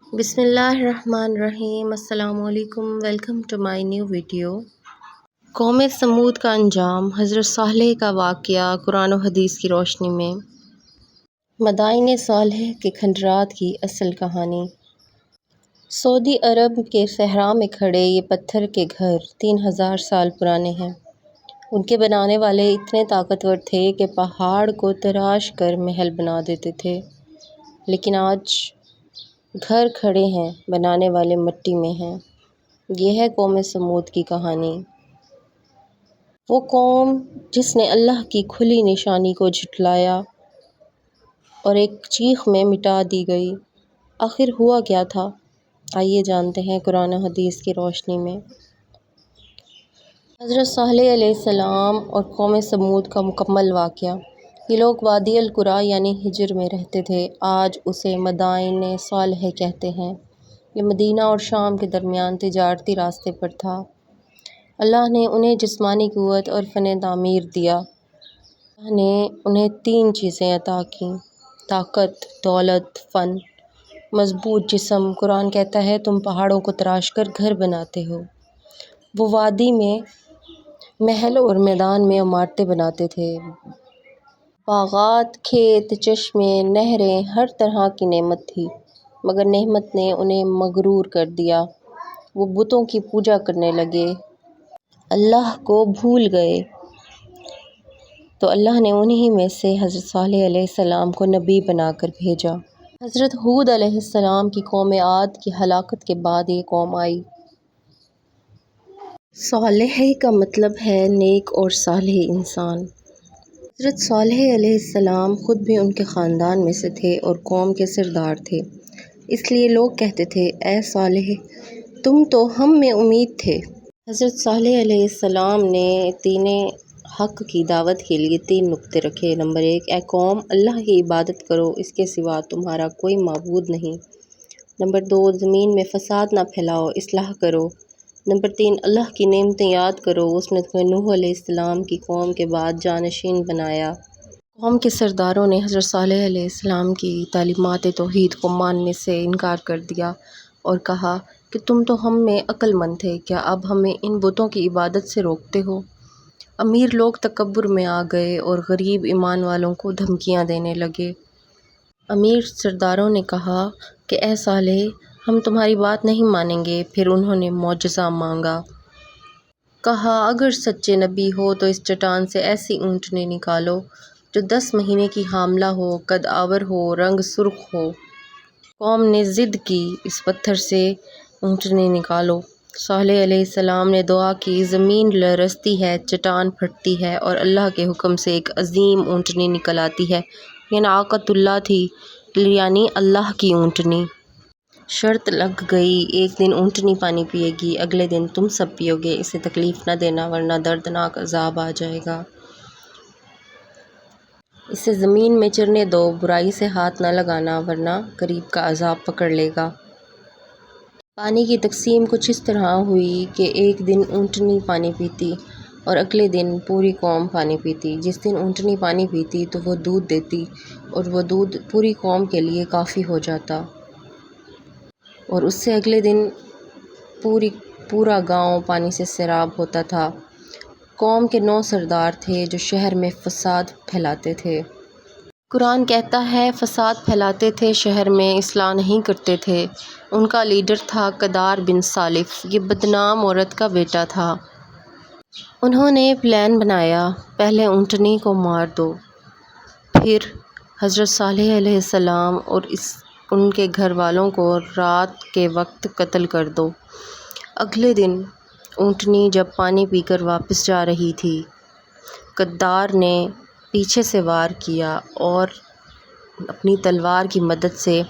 بسم اللہ الرحمن الرحیم۔ السلام علیکم، welcome to my new video. قوم سمود کا انجام، حضرت صالح کا واقعہ قرآن و حدیث کی روشنی میں۔ مدائن صالح کے کھنڈرات کی اصل کہانی۔ سعودی عرب کے صحرا میں کھڑے یہ پتھر کے گھر 3000 سال پرانے ہیں۔ ان کے بنانے والے اتنے طاقتور تھے کہ پہاڑ کو تراش کر محل بنا دیتے تھے، لیکن آج گھر کھڑے ہیں، بنانے والے مٹی میں ہیں۔ یہ ہے قوم سمود کی کہانی۔ وہ قوم جس نے اللہ کی کھلی نشانی کو جھٹلایا اور ایک چیخ میں مٹا دی گئی۔ آخر ہوا کیا تھا؟ آئیے جانتے ہیں قرآن و حدیث کی روشنی میں۔ حضرت صالح علیہ السلام اور قوم سمود کا مکمل واقعہ۔ یہ لوگ وادی القریٰ یعنی حجر میں رہتے تھے، آج اسے مدائن صالح کہتے ہیں۔ یہ مدینہ اور شام کے درمیان تجارتی راستے پر تھا۔ اللہ نے انہیں جسمانی قوت اور فن تعمیر دیا۔ اللہ نے انہیں 3 چیزیں عطا کیں: طاقت، دولت، فن۔ مضبوط جسم۔ قرآن کہتا ہے تم پہاڑوں کو تراش کر گھر بناتے ہو۔ وہ وادی میں محل اور میدان میں عمارتیں بناتے تھے۔ باغات، کھیت، چشمے، نہریں، ہر طرح کی نعمت تھی، مگر نعمت نے انہیں مغرور کر دیا۔ وہ بتوں کی پوجا کرنے لگے، اللہ کو بھول گئے۔ تو اللہ نے انہی میں سے حضرت صالح علیہ السلام کو نبی بنا کر بھیجا۔ حضرت ہود علیہ السلام کی قوم عاد کی ہلاکت کے بعد یہ قوم آئی۔ صالح کا مطلب ہے نیک اور صالح انسان۔ حضرت صالح علیہ السلام خود بھی ان کے خاندان میں سے تھے اور قوم کے سردار تھے، اس لیے لوگ کہتے تھے اے صالح تم تو ہم میں امید تھے۔ حضرت صالح علیہ السلام نے دین حق کی دعوت کے لیے 3 نکتے رکھے۔ نمبر 1، اے قوم اللہ کی عبادت کرو، اس کے سوا تمہارا کوئی معبود نہیں۔ نمبر 2، زمین میں فساد نہ پھیلاؤ، اصلاح کرو۔ نمبر 3، اللہ کی نعمتیں یاد کرو، اس نے تمہیں نوح علیہ السلام کی قوم کے بعد جانشین بنایا۔ قوم کے سرداروں نے حضرت صالح علیہ السلام کی تعلیمات توحید کو ماننے سے انکار کر دیا اور کہا کہ تم تو ہم میں عقل مند تھے، کیا اب ہمیں ان بتوں کی عبادت سے روکتے ہو؟ امیر لوگ تکبر میں آ گئے اور غریب ایمان والوں کو دھمکیاں دینے لگے۔ امیر سرداروں نے کہا کہ اے صالح ہم تمہاری بات نہیں مانیں گے۔ پھر انہوں نے معجزہ مانگا۔ کہا اگر سچے نبی ہو تو اس چٹان سے ایسی اونٹنی نکالو جو 10 مہینے کی حاملہ ہو، قد آور ہو، رنگ سرخ ہو۔ قوم نے ضد کی، اس پتھر سے اونٹنی نکالو۔ صالح علیہ السلام نے دعا کی، زمین لرزتی ہے، چٹان پھٹتی ہے اور اللہ کے حکم سے ایک عظیم اونٹنی نکل آتی ہے۔ یہ ناقۃ اللہ تھی، یعنی اللہ کی اونٹنی۔ شرط لگ گئی، ایک دن اونٹنی پانی پیے گی، اگلے دن تم سب پیو گے، اسے تکلیف نہ دینا ورنہ دردناک عذاب آ جائے گا۔ اسے زمین میں چرنے دو، برائی سے ہاتھ نہ لگانا ورنہ قریب کا عذاب پکڑ لے گا۔ پانی کی تقسیم کچھ اس طرح ہوئی کہ ایک دن اونٹنی پانی پیتی اور اگلے دن پوری قوم پانی پیتی۔ جس دن اونٹنی پانی پیتی تو وہ دودھ دیتی اور وہ دودھ پوری قوم کے لیے کافی ہو جاتا، اور اس سے اگلے دن پورا گاؤں پانی سے سیراب ہوتا تھا۔ قوم کے 9 سردار تھے جو شہر میں فساد پھیلاتے تھے۔ قرآن کہتا ہے فساد پھیلاتے تھے، شہر میں اصلاح نہیں کرتے تھے۔ ان کا لیڈر تھا قدار بن سالف، یہ بدنام عورت کا بیٹا تھا۔ انہوں نے پلان بنایا، پہلے اونٹنی کو مار دو، پھر حضرت صالح علیہ السلام اور ان کے گھر والوں کو رات کے وقت قتل کر دو۔ اگلے دن اونٹنی جب پانی پی کر واپس جا رہی تھی، قدار نے پیچھے سے وار کیا اور اپنی تلوار کی مدد سے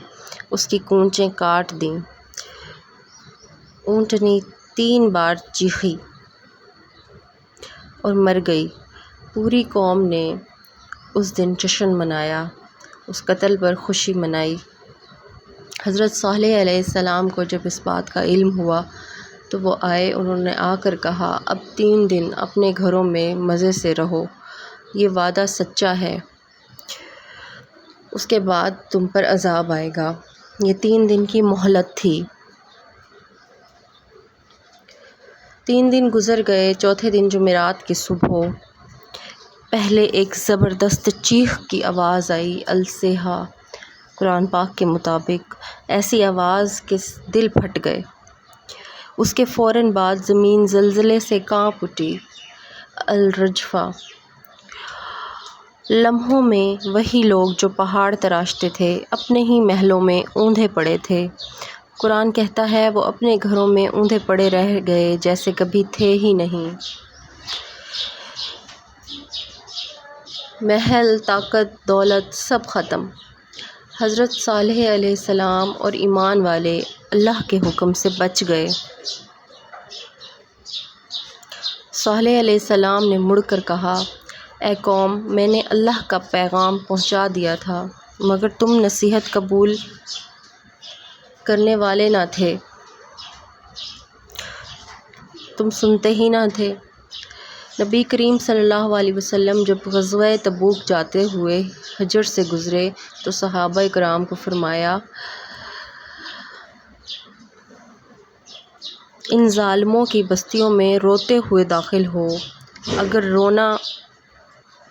اس کی کونچیں کاٹ دیں۔ اونٹنی 3 بار چیخی اور مر گئی۔ پوری قوم نے اس دن جشن منایا، اس قتل پر خوشی منائی۔ حضرت صالح علیہ السلام کو جب اس بات کا علم ہوا تو وہ آئے، انہوں نے آ کر کہا اب 3 دن اپنے گھروں میں مزے سے رہو، یہ وعدہ سچا ہے، اس کے بعد تم پر عذاب آئے گا۔ یہ 3 دن کی مہلت تھی۔ 3 دن گزر گئے۔ چوتھے دن جمعرات کی صبح پہلے ایک زبردست چیخ کی آواز آئی، الصیحہ، قرآن پاک کے مطابق ایسی آواز کہ دل پھٹ گئے۔ اس کے فوراً بعد زمین زلزلے سے کانپ اٹھی، الرجفہ۔ لمحوں میں وہی لوگ جو پہاڑ تراشتے تھے اپنے ہی محلوں میں اوندھے پڑے تھے۔ قرآن کہتا ہے وہ اپنے گھروں میں اوندھے پڑے رہ گئے جیسے کبھی تھے ہی نہیں۔ محل، طاقت، دولت سب ختم۔ حضرت صالح علیہ السلام اور ایمان والے اللہ کے حکم سے بچ گئے۔ صالح علیہ السلام نے مڑ کر کہا، اے قوم، میں نے اللہ کا پیغام پہنچا دیا تھا مگر تم نصیحت قبول کرنے والے نہ تھے، تم سنتے ہی نہ تھے۔ نبی کریم صلی اللہ علیہ وسلم جب غزوہ تبوک جاتے ہوئے حجر سے گزرے تو صحابہ کرام کو فرمایا، ان ظالموں کی بستیوں میں روتے ہوئے داخل ہو، اگر رونا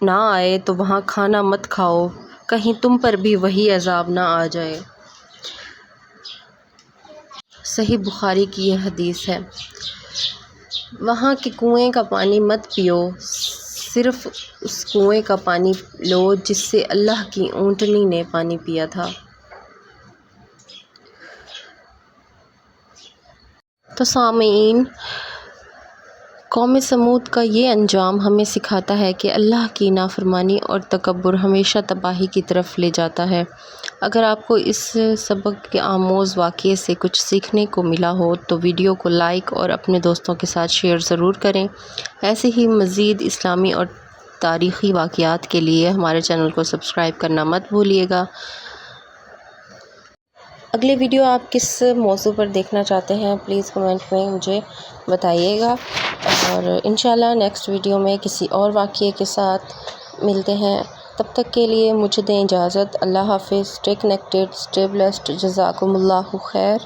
نہ آئے تو وہاں کھانا مت کھاؤ، کہیں تم پر بھی وہی عذاب نہ آ جائے۔ صحیح بخاری کی یہ حدیث ہے۔ وہاں کے کنویں کا پانی مت پیو، صرف اس کنویں کا پانی لو جس سے اللہ کی اونٹنی نے پانی پیا تھا۔ تو سامعین، قوم سمود کا یہ انجام ہمیں سکھاتا ہے کہ اللہ کی نافرمانی اور تکبر ہمیشہ تباہی کی طرف لے جاتا ہے۔ اگر آپ کو اس سبق کے آموز واقعے سے کچھ سیکھنے کو ملا ہو تو ویڈیو کو لائک اور اپنے دوستوں کے ساتھ شیئر ضرور کریں۔ ایسے ہی مزید اسلامی اور تاریخی واقعات کے لیے ہمارے چینل کو سبسکرائب کرنا مت بھولیے گا۔ اگلے ویڈیو آپ کس موضوع پر دیکھنا چاہتے ہیں پلیز کمنٹ میں مجھے بتائیے گا، اور انشاءاللہ نیکسٹ ویڈیو میں کسی اور واقعے کے ساتھ ملتے ہیں۔ تب تک کے لیے مجھے دیں اجازت۔ اللہ حافظ۔ اسٹے کنیکٹڈ، اسٹے بلیسڈ، جزاکم اللہ خیر۔